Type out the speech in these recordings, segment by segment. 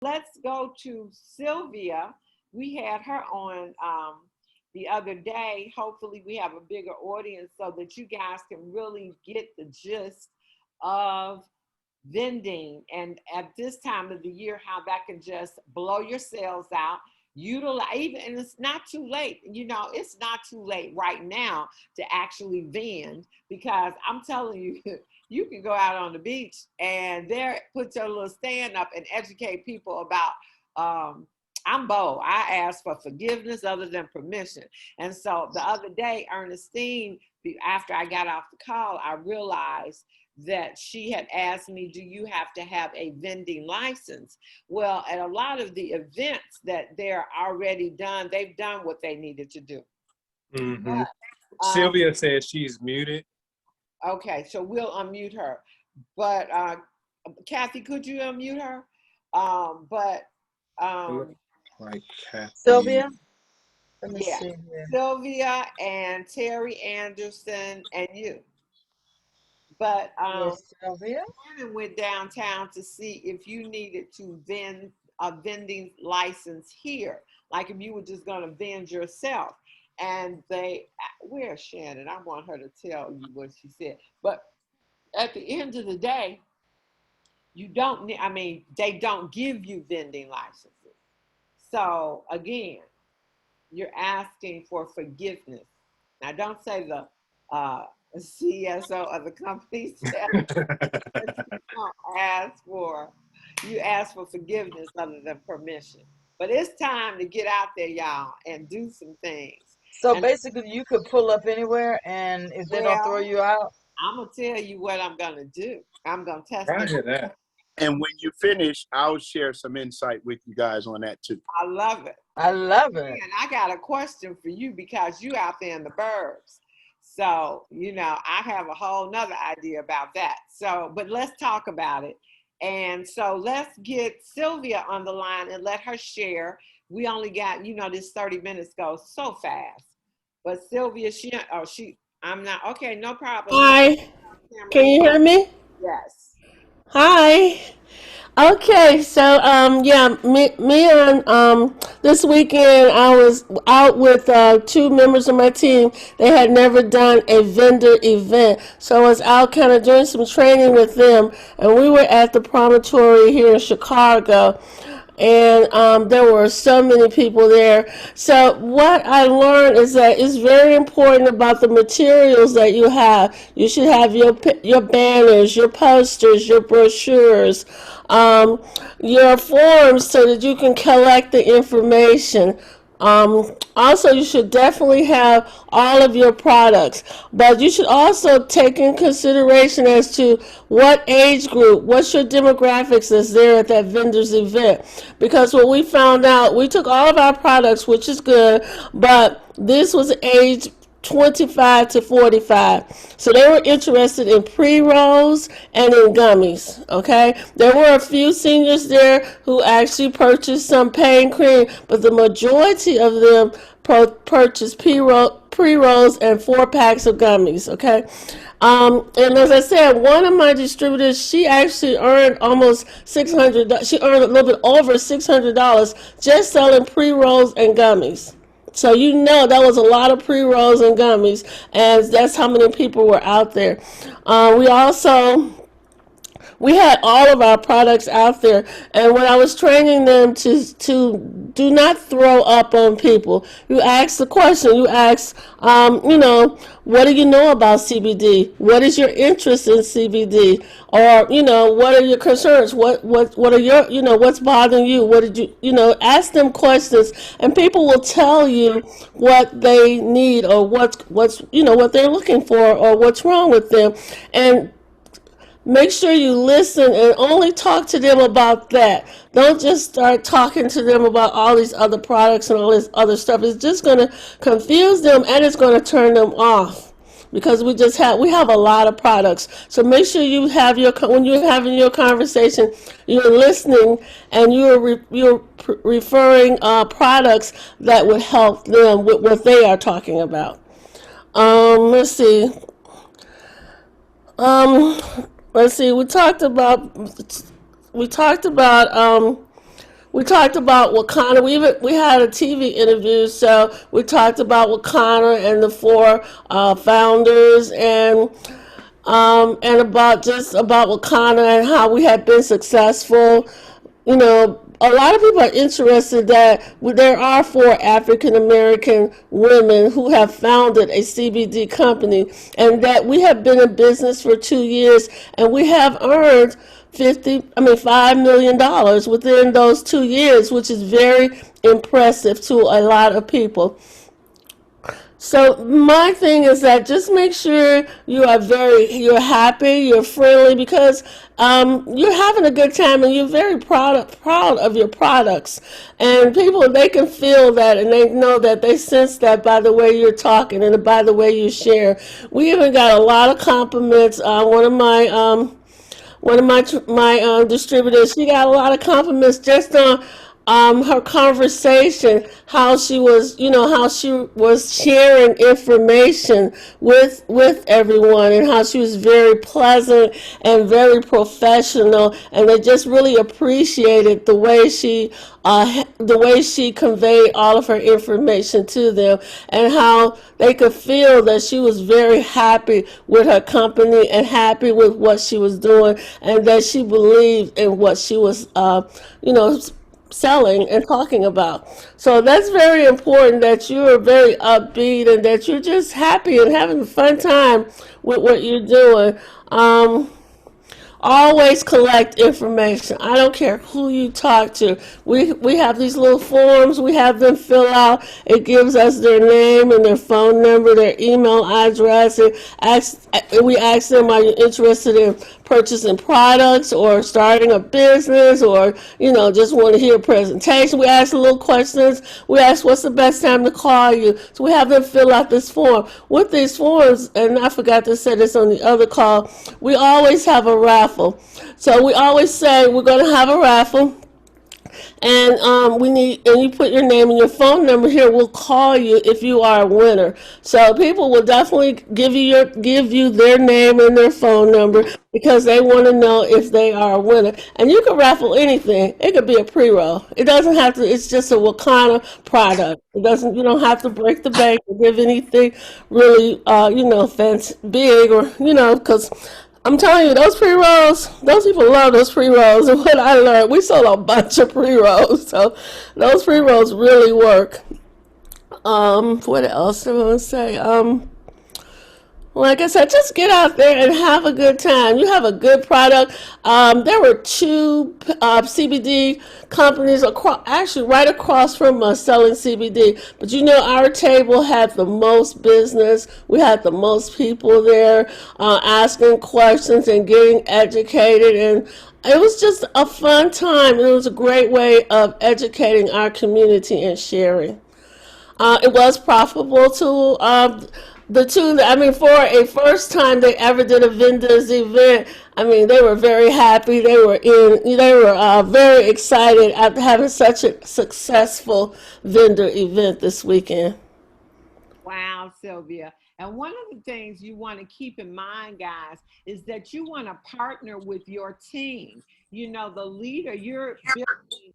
let's go to Sylvia. We had her on the other day. Hopefully, we have a bigger audience so that you guys can really get the gist of vending, and at this time of the year, how that can just blow your sales out. Utilize even, and it's not too late. It's not too late right now to actually vend, because I'm telling you, you can go out on the beach and there put your little stand up and educate people about. I'm bold. I ask for forgiveness other than permission. And so the other day, Ernestine, after I got off the call, I realized that she had asked me, do you have to have a vending license? Well, at a lot of the events that they're already done, they've done what they needed to do. Mm-hmm. Sylvia says she's muted. Okay, so we'll unmute her. But Kathy, could you unmute her? Like Kathy. Sylvia? Let me yeah, see here. Sylvia and Terry Anderson and you. But Yes, Sylvia. Shannon went downtown to see if you needed to vend a vending license here, like if you were just going to vend yourself. And where's Shannon? I want her to tell you what she said. But at the end of the day, they don't give you vending licenses. So again, you're asking for forgiveness. Now, don't say the CSO of the company said you ask for forgiveness other than permission. But it's time to get out there, y'all, and do some things. So basically, you could pull up anywhere, and if they don't throw you out, I'm gonna tell you what I'm gonna do. I'm gonna test it. And when you finish, I'll share some insight with you guys on that too. I love it. I love it. And I got a question for you, because you out there in the burbs. So, I have a whole nother idea about that. So, but let's talk about it. And so let's get Sylvia on the line and let her share. We only got, this 30 minutes goes so fast. But Sylvia, I'm not, okay, no problem. Hi, can you hear me? Yes. Hi. Okay, so yeah, me on this weekend I was out with two members of my team. They had never done a vendor event, so I was out kind of doing some training with them, and we were at the promontory here in Chicago. And there were so many people there. So what I learned is that it's very important about the materials that you have. You should have your banners, your posters, your brochures, your forms, so that you can collect the information. Also, you should definitely have all of your products, but you should also take in consideration as to what age group, what's your demographics that's there at that vendor's event. Because what we found out, we took all of our products, which is good, but this was age 25 to 45. So they were interested in pre-rolls and in gummies, okay? There were a few seniors there who actually purchased some pain cream, but the majority of them purchased pre-rolls and 4 packs of gummies, okay? And as I said, one of my distributors, she actually earned almost $600. She earned a little bit over $600 just selling pre-rolls and gummies. So that was a lot of pre-rolls and gummies, and that's how many people were out there. We had all of our products out there, and when I was training them to do not throw up on people, you ask the question. You ask, what do you know about CBD? What is your interest in CBD? Or what are your concerns? What are your what's bothering you? What did you ask them questions, and people will tell you what they need, or what's what they're looking for, or what's wrong with them, and make sure you listen and only talk to them about that. Don't just start talking to them about all these other products and all this other stuff. It's just going to confuse them, and it's going to turn them off, because we have a lot of products. So make sure you have when you're having your conversation, you're listening, and you're referring products that would help them with what they are talking about. Let's see. Let's see. We talked about we talked about Wakanda. We had a TV interview, so we talked about Wakanda and the four founders, and about Wakanda and how we have been successful. You know, a lot of people are interested that there are four African American women who have founded a CBD company, and that we have been in business for 2 years, and we have earned $5 million within those 2 years, which is very impressive to a lot of people. So my thing is that just make sure you're happy, you're friendly, because you're having a good time and you're very proud of your products. And people, they can feel that, and they know that, they sense that by the way you're talking and by the way you share. We even got a lot of compliments. One of my distributors, she got a lot of compliments just on her conversation, how she was sharing information with everyone, and how she was very pleasant and very professional, and they just really appreciated the way she conveyed all of her information to them, and how they could feel that she was very happy with her company and happy with what she was doing, and that she believed in what she was, selling and talking about. So that's very important, that you are very upbeat and that you're just happy and having a fun time with what you're doing. Always collect information. I don't care who you talk to. We have these little forms. We have them fill out. It gives us their name and their phone number, their email address, and we ask them, are you interested in purchasing products or starting a business, or just want to hear a presentation. We ask little questions. We ask, what's the best time to call you? So we have them fill out this form. With these forms, and I forgot to say this on the other call, we always have a raffle. So we always say we're going to have a raffle, and you put your name and your phone number here. We'll call you if you are a winner. So people will definitely give you their name and their phone number, because they want to know if they are a winner. And you can raffle anything. It could be a pre-roll. It doesn't have to. It's just a Wakanda product. It doesn't. You don't have to break the bank or give anything really, fancy, big, or because I'm telling you, those pre-rolls, those people love those pre-rolls. And what I learned, we sold a bunch of pre-rolls. So those pre-rolls really work. What else do I want to say? Like I said, just get out there and have a good time. You have a good product. There were two CBD companies actually right across from us selling CBD. But our table had the most business. We had the most people there asking questions and getting educated. And it was just a fun time. It was a great way of educating our community and sharing. It was profitable to the two. For a first time they ever did a vendors event. They were very happy. They were very excited after having such a successful vendor event this weekend. Wow, Sylvia. And one of the things you want to keep in mind, guys, is that you want to partner with your team. The leader, you're building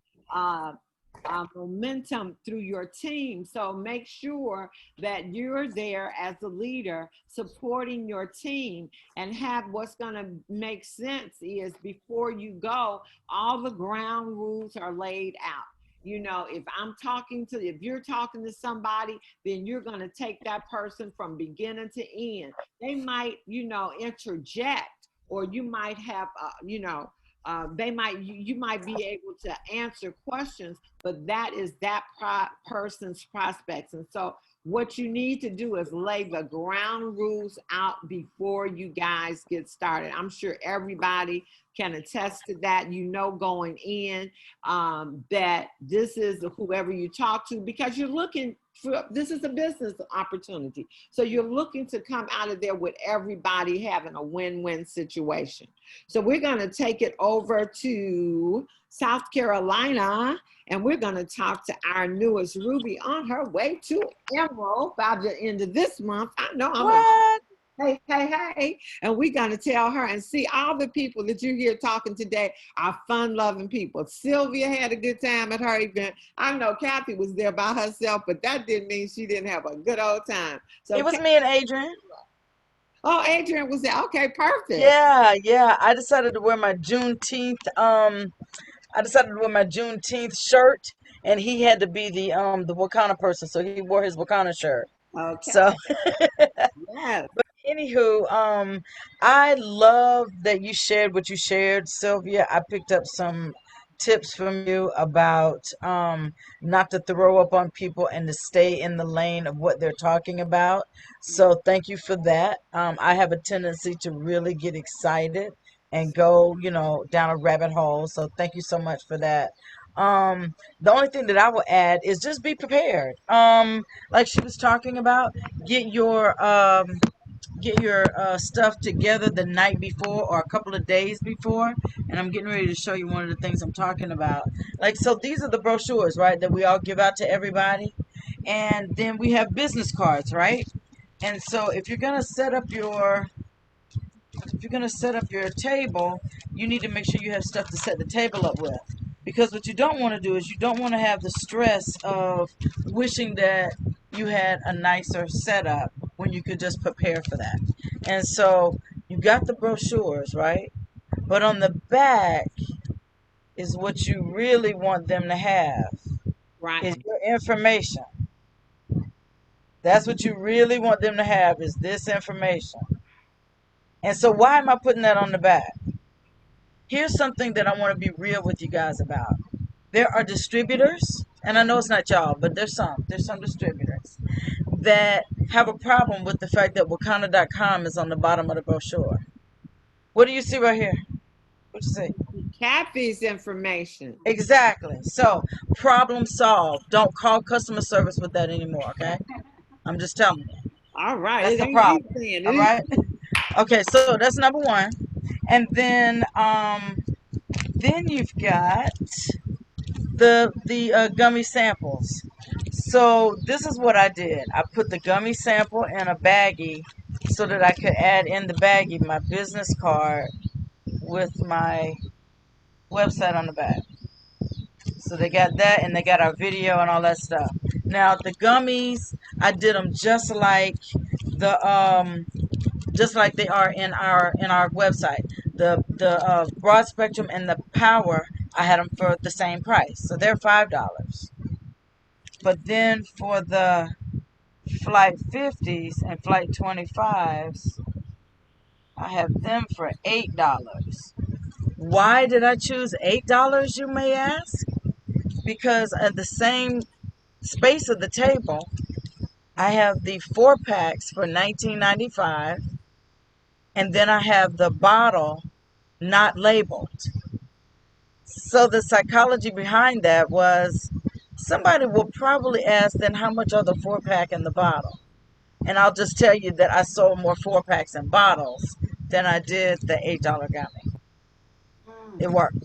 momentum through your team. So make sure that you're there as a leader supporting your team, and have what's going to make sense is, before you go, all the ground rules are laid out. If you're talking to somebody, then you're going to take that person from beginning to end. They might, interject, or you might have, you might be able to answer questions, but that is that person's prospects. And so what you need to do is lay the ground rules out before you guys get started. I'm sure everybody can attest to that, going in, that this is whoever you talk to, because you're looking for, this is a business opportunity. So you're looking to come out of there with everybody having a win-win situation. So we're going to take it over to South Carolina, and we're going to talk to our newest Ruby on her way to Emerald by the end of this month. I know I'm What? hey, hey, hey. And we're going to tell her and see all the people that you hear talking today are fun loving people. Sylvia had a good time at her event. I know Kathy was there by herself, but that didn't mean she didn't have a good old time. So, It was me and Adrian. oh, Adrian was there. Okay, perfect. Yeah, yeah. I decided to wear my Juneteenth. I decided to wear my Juneteenth shirt, and he had to be the Wakanda person, so he wore his Wakanda shirt. So Okay. Yes. anywho, I love that you shared what you shared, Sylvia. I picked up some tips from you about not to throw up on people and to stay in the lane of what they're talking about. So thank you for that. I have a tendency to really get excited and go, down a rabbit hole. So thank you so much for that. The only thing that I will add is just be prepared. Like she was talking about, get your stuff together the night before or a couple of days before, and I'm getting ready to show you one of the things I'm talking about. Like, so these are the brochures, right, that we all give out to everybody, and then we have business cards, right? And so if you're going to set up your table, you need to make sure you have stuff to set the table up with. Because what you don't want to do is you don't want to have the stress of wishing that you had a nicer setup when you could just prepare for that. And so you got the brochures, right? But on the back is what you really want them to have, Right. is your information. That's what you really want them to have, is this information. And so why am I putting that on the back? Here's something that I want to be real with you guys about. There are distributors, and I know it's not y'all, but there's some distributors that have a problem with the fact that Wakanda.com is on the bottom of the brochure. What do you see right here? What you see? Kathy's information. Exactly. So, problem solved. Don't call customer service with that anymore, okay? I'm just telling you. All right. That's It the ain't me problem. saying All it. right? Okay, so that's number one. And then you've got the gummy samples. So this is what I did. I put the gummy sample in a baggie so that I could add in the baggie my business card with my website on the back. So they got that, and they got our video and all that stuff. Now the gummies, I did them just like they are in our website. The broad spectrum and the power, I had them for the same price, so they're $5. But then for the flight 50s and flight 25s, I have them for $8. Why did I choose $8, you may ask? Because at the same space of the table, I have the 4 packs for $19.95, and then I have the bottle not labeled. So the psychology behind that was, somebody will probably ask, then how much are the 4 pack and the bottle? And I'll just tell you that I sold more 4 packs and bottles than I did the $8 gummy. It worked.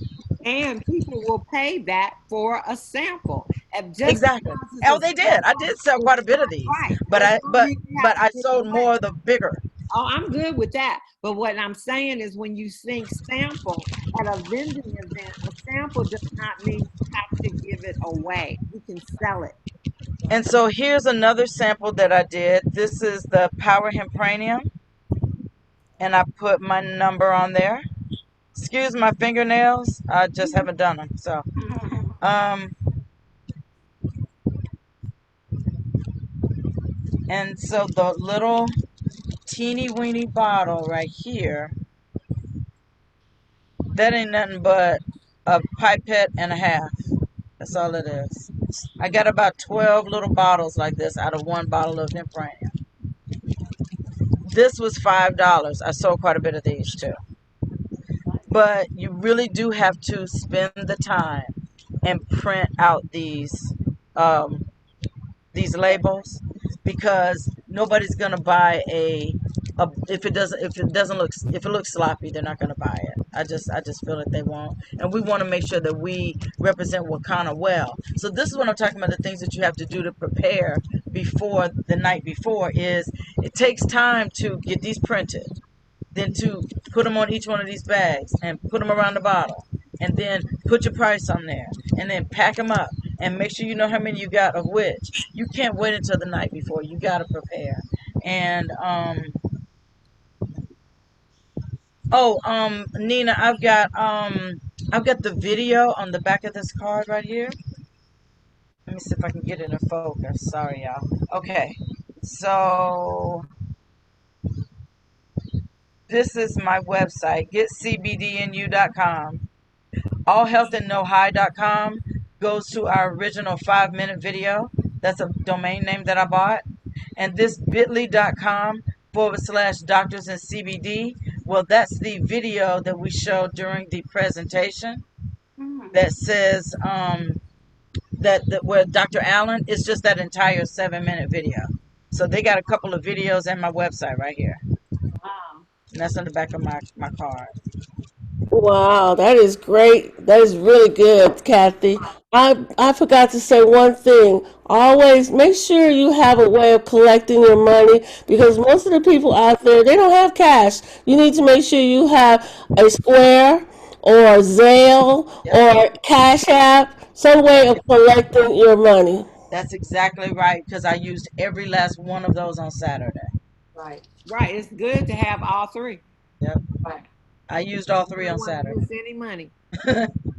And people will pay that for a sample. And just Exactly. because Oh, it's a they did. I sample, did sell it's quite a bit not of these, right. but It I don't but mean you have but to I give it sold away. more of the bigger. Oh, I'm good with that. But what I'm saying is when you think sample at a vending event, a sample does not mean you have to give it away. You can sell it. And so here's another sample that I did. This is the Power Hempranium, and I put my number on there. Excuse my fingernails. I just haven't done them. So, um, and so the little teeny weeny bottle right here, that ain't nothing but a pipette and a half. That's all it is. I got about 12 little bottles like this out of one bottle of Hempranium. This was $5. I sold quite a bit of these too. But you really do have to spend the time and print out um, these labels, because nobody's gonna buy a if it looks sloppy, they're not gonna buy it. I just feel that they won't, and we want to make sure that we represent Wakanda well. So this is what I'm talking about, the things that you have to do to prepare before the night before is it takes time to get these printed, then to put them on each one of these bags and put them around the bottle, and then put your price on there, and then pack them up and make sure you know how many you got of which. You can't wait until the night before. You got to prepare. And Nina, I've got the video on the back of this card right here. Let me see if I can get it in focus. Sorry, y'all. Okay, so this is my website, getcbdnu.com. Allhealthandnohigh.com goes to our original 5-minute video. That's a domain name that I bought. And this bit.ly.com / doctors and CBD, well, that's the video that we showed during the presentation that says that where Dr. Allen is just that entire 7-minute video. So they got a couple of videos in my website right here. Wow. And that's on the back of my card. Wow, that is great. That is really good, Kathy. I forgot to say one thing. Always make sure you have a way of collecting your money because most of the people out there, they don't have cash. You need to make sure you have a Square or Zelle Yep. or Cash App, some way of collecting your money. That's exactly right, because I used every last one of those on Saturday. Right. Right. It's good to have all three. Yep. Right. I used all three You on don't want to Saturday. miss any money.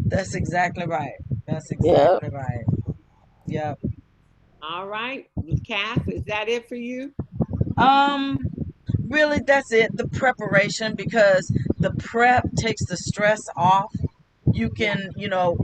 That's exactly right. That's Yeah. exactly right. Yep. All right. Kath, is that it for you? Um, really, that's it. The preparation, because the prep takes the stress off. You Yeah. can,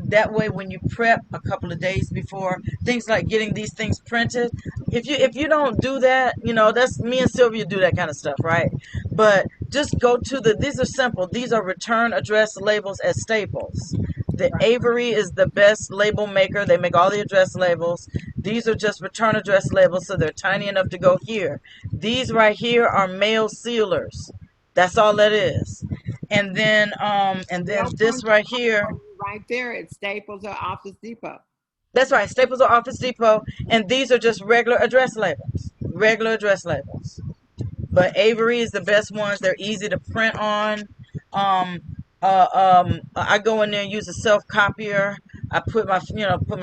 that way when you prep a couple of days before, things like getting these things printed. If you don't do that, that's me and Sylvia do that kind of stuff, right? But just go to these are simple. These are return address labels at Staples. The Right. Avery is the best label maker. They make all the address labels. These are just return address labels, so they're tiny enough to go here. These right here are mail sealers. That's all that is. And then They'll this punch right out here, for you right there at Staples or Office Depot. that's right, Staples or Office Depot, and these are just regular address labels. Regular address labels. But Avery is the best ones. They're easy to print on. Um, I go in there and use a self copier. I put my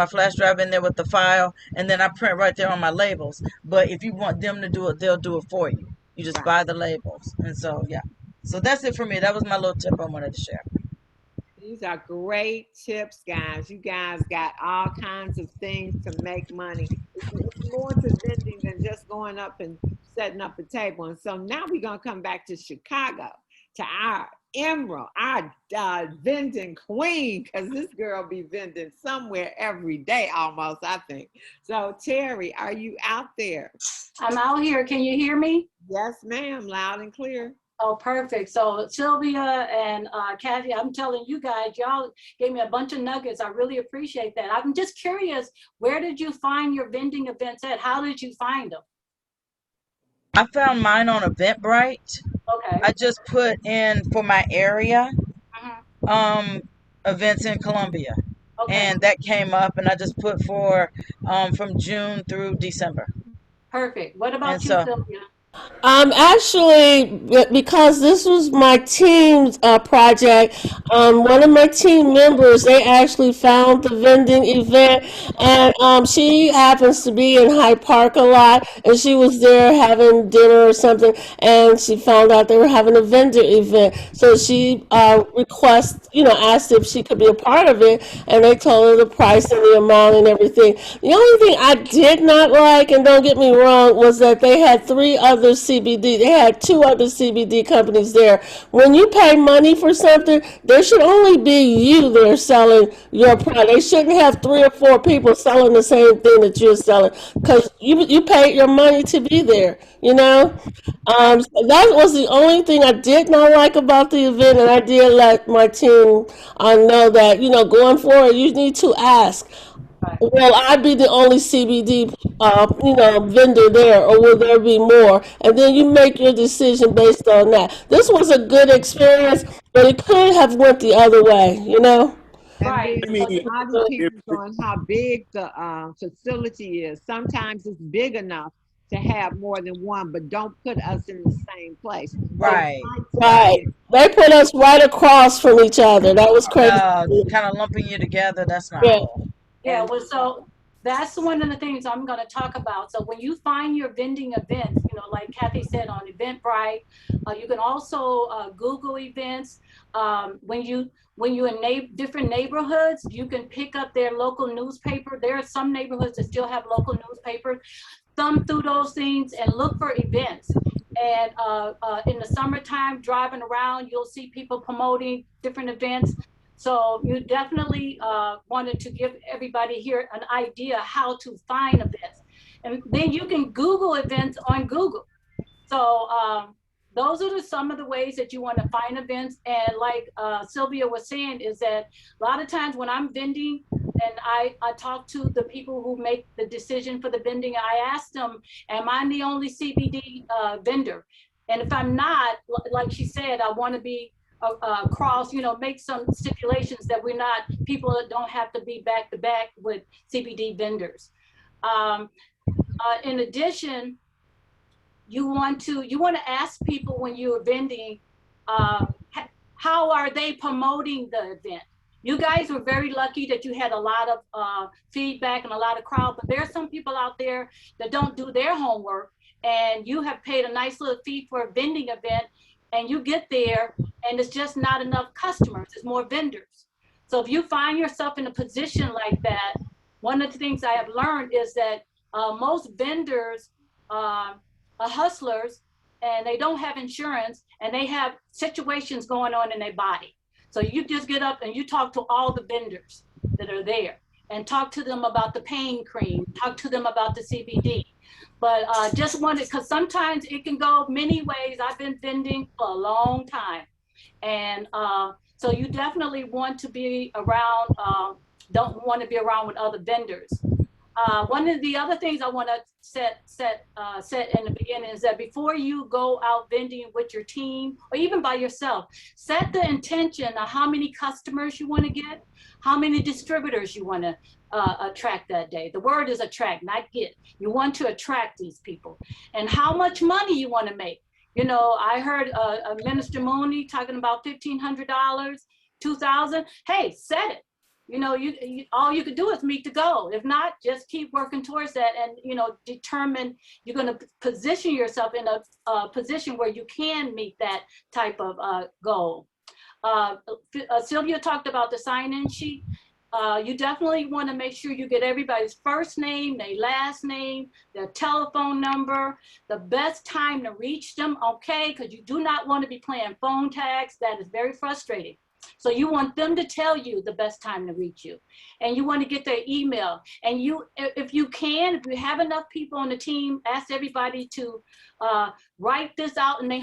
flash drive in there with the file, and then I print right there on my labels. But if you want them to do it, they'll do it for you. You just Right. buy the labels, and so yeah. So that's it for me. That was my little tip I wanted to share. These are great tips, guys. You guys got all kinds of things to make money. It's more to vending than just going up and setting up a table. And so now we're going to come back to Chicago, to our Emerald, our vending queen, because this girl be vending somewhere every day almost, I think. So Terry, are you out there? I'm out here. Can you hear me? Yes, ma'am, loud and clear. Oh, perfect. So Sylvia and Kathy, I'm telling you guys, y'all gave me a bunch of nuggets. I really appreciate that. I'm just curious, where did you find your vending events at? How did you find them? I found mine on Eventbrite. Okay. I just put in for my area Mhm. um events in Columbia, Okay. and that came up, and I just put for from June through December. Perfect. What And about you, so Sylvia? Actually, because this was my team's project, one of my team members, they actually found the vending event, Okay. and she happens to be in Hyde Park a lot, and she was there having dinner or something, and she found out they were having a vending event, so she asked if she could be a part of it, and they told her the price and the amount and everything. The only thing I did not like, and don't get me wrong, was that they had three other CBD. They had two other CBD companies there. When you pay money for something, there should only be you there selling your product. They shouldn't have three or four people selling the same thing that you're selling because you paid your money to be there. You know. So that was the only thing I did not like about the event, and I did let my team know that going forward, you need to ask. Right. Will I be the only CBD, vendor there, or will there be more? And then you make your decision based on that. This was a good experience, but it could have went the other way. And Right. then I So mean, a lot if, depends on how big the facility is. Sometimes it's big enough to have more than one, but don't put us in the same place. So the Right. site Right. says, They put us right across from each other. That was crazy. Kind of lumping you together. That's not Yeah. cool. yeah, and well, so that's one of the things I'm going to talk about. So when you find your vending events, like Kathy said on Eventbrite, you can also Google events. When you in different neighborhoods, you can pick up their local newspaper. There are some neighborhoods that still have local newspapers. Thumb through those things and look for events. And in the summertime, driving around, you'll see people promoting different events. So you definitely wanted to give everybody here an idea how to find events. And then you can Google events on Google. So those are some of the ways that you want to find events. And like Sylvia was saying, is that a lot of times when I'm vending and I talk to the people who make the decision for the vending, I ask them, am I the only CBD vendor? And if I'm not, like she said, I want to be across, make some stipulations that we're not people that don't have to be back to back with CBD vendors. In addition, you want to ask people when you're vending, how are they promoting the event? You guys were very lucky that you had a lot of feedback and a lot of crowd, but there are some people out there that don't do their homework, and you have paid a nice little fee for a vending event, and you get there and it's just not enough customers, it's more vendors. So if you find yourself in a position like that, one of the things I have learned is that most vendors are hustlers, and they don't have insurance, and they have situations going on in their body. So you just get up and you talk to all the vendors that are there and talk to them about the pain cream, talk to them about the CBD. But just wanted, because sometimes it can go many ways. I've been vending for a long time. And so you definitely want to be around, don't want to be around with other vendors. One of the other things I want to set in the beginning is that before you go out vending with your team or even by yourself, set the intention of how many customers you want to get, how many distributors you want to attract that day. The word is attract, not get. You want to attract these people, and how much money you want to make. I heard Minister Mooney talking about $1,500, $2,000. Hey, set it. You all you could do is meet the goal. If not, just keep working towards that, and determine you're going to position yourself in a position where you can meet that type of goal. Sylvia talked about the sign-in sheet. You definitely want to make sure you get everybody's first name, their last name, their telephone number, the best time to reach them, okay? Because you do not want to be playing phone tags. That is very frustrating. So you want them to tell you the best time to reach you, and you want to get their email. And if you have enough people on the team, ask everybody to write this out in their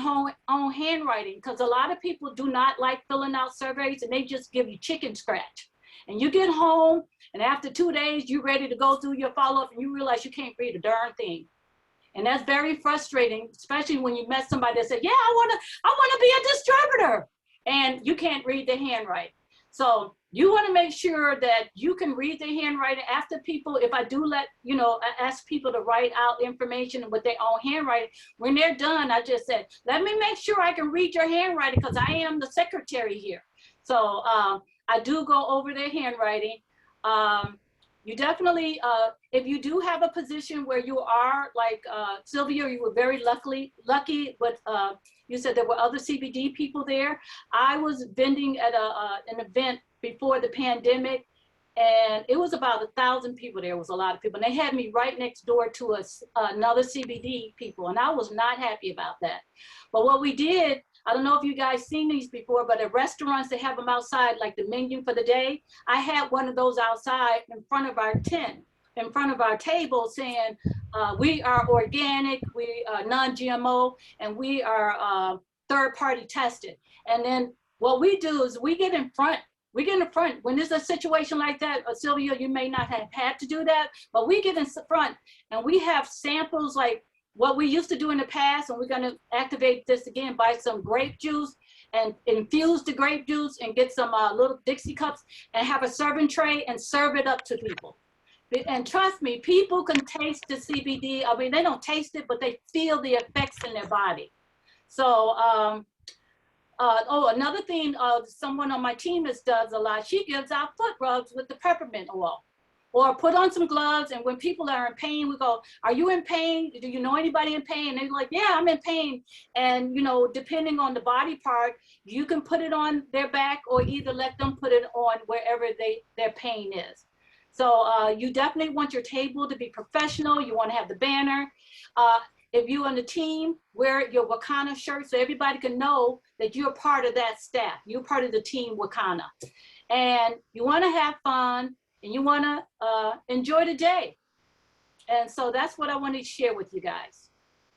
own handwriting, because a lot of people do not like filling out surveys, and they just give you chicken scratch. And you get home, and after 2 days, you're ready to go through your follow-up, and you realize you can't read a darn thing. And that's very frustrating, especially when you met somebody that said, yeah, I want to be a distributor. And you can't read the handwriting. So you want to make sure that you can read the handwriting. After people, if I do ask people to write out information with their own handwriting, when they're done, I just said, let me make sure I can read your handwriting, because I am the secretary here. So I do go over their handwriting. You definitely, if you do have a position where you are, like Sylvia, you were very lucky, but you said there were other CBD people there. I was vending at an event before the pandemic, and it was about 1,000 people there. It was a lot of people. And they had me right next door to another CBD people, and I was not happy about that. But what we did, I don't know if you guys seen these before, but at restaurants, they have them outside, like the menu for the day. I had one of those outside in front of our tent, in front of our table, saying, we are organic, we are non-GMO, and we are third-party tested. And then what we do is we get in front. We get in front. When there's a situation like that, Sylvia, you may not have had to do that, but we get in front, and we have samples like what we used to do in the past, and we're going to activate this again, buy some grape juice and infuse the grape juice and get some little Dixie cups and have a serving tray and serve it up to people. And trust me, people can taste the CBD. I mean, they don't taste it, but they feel the effects in their body. So, another thing, someone on my team does a lot, she gives out foot rubs with the peppermint oil. Or put on some gloves, and when people are in pain, we go, are you in pain? Do you know anybody in pain? And they're like, yeah, I'm in pain. And, you know, depending on the body part, you can put it on their back or either let them put it on wherever their pain is. So you definitely want your table to be professional. You want to have the banner. If you're on the team, wear your Wakana shirt so everybody can know that you're part of that staff. You're part of the team Wakana. And you want to have fun. And you want to enjoy the day. And so that's what I wanted to share with you guys.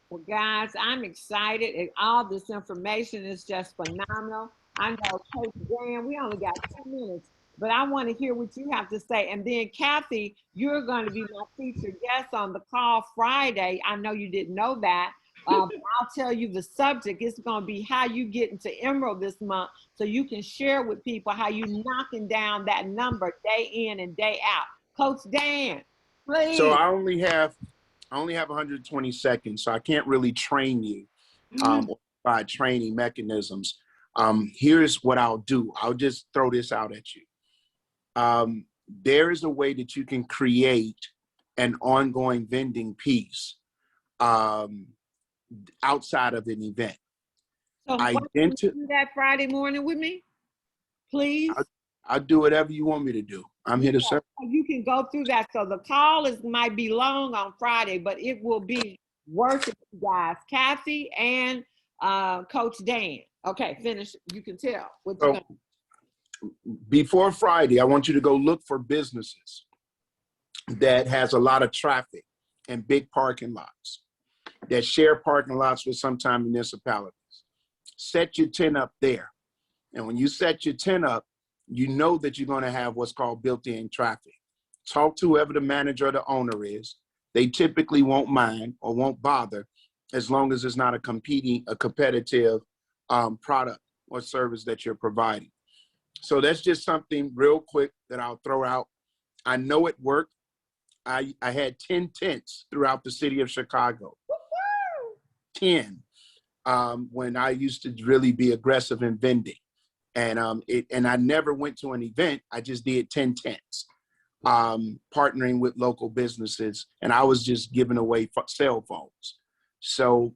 Well, guys, I'm excited. And all this information is just phenomenal. I know, Coach Dan, we only got 2 minutes, but I want to hear what you have to say. And then, Kathy, you're going to be my featured guest on the call Friday. I know you didn't know that. I'll tell you the subject. It's going to be how you get into Emerald this month, so you can share with people how you knocking down that number day in and day out. Coach Dan, please. So I only have 120 seconds, so I can't really train you by training mechanisms. Here's what I'll do. I'll just throw this out at you. There is a way that you can create an ongoing vending piece outside of an event. So can you do that Friday morning with me, please? I'll do whatever you want me to do. I'm here to serve. You can go through that. So the call might be long on Friday, but it will be worth it, guys. Kathy and Coach Dan. Okay, finish. You can tell what you're gonna do. Before Friday, I want you to go look for businesses that has a lot of traffic and big parking lots, that share parking lots with sometime municipalities. Set your tent up there. And when you set your tent up, you know that you're going to have what's called built-in traffic. Talk to whoever the manager or the owner is. They typically won't mind or won't bother as long as it's not a competitive product or service that you're providing. So that's just something real quick that I'll throw out. I know it worked. I had 10 tents throughout the city of Chicago. 10 when I used to really be aggressive in vending. And I never went to an event. I just did 10 tents, partnering with local businesses. And I was just giving away cell phones. So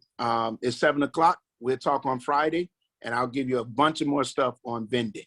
it's 7 o'clock. We'll talk on Friday, and I'll give you a bunch of more stuff on vending.